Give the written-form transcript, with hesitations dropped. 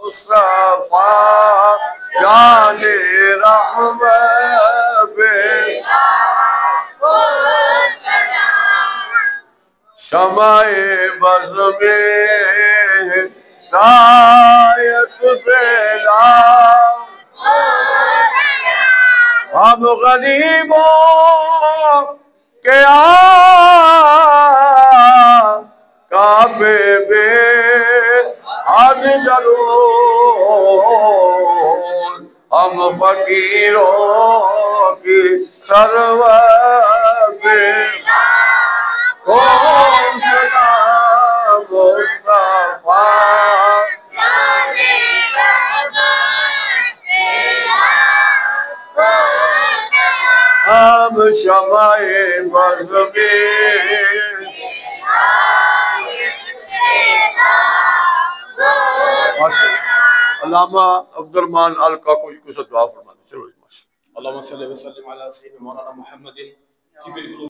मुस्तफा जाने रहमत शमाए बज़ में दायत बेला हम गरीबों के काबे में हद जरूर हम फकीरों की सरवर पे मुस्तफा हम शमाए बज़ में अल्लामा अब्दुर्रहमान अलका को दुआ फरमाते। चलो अल्लाहुम्मा सल्लि व सल्लिम अला सय्यिदिना मौलाना मुहम्मदिन।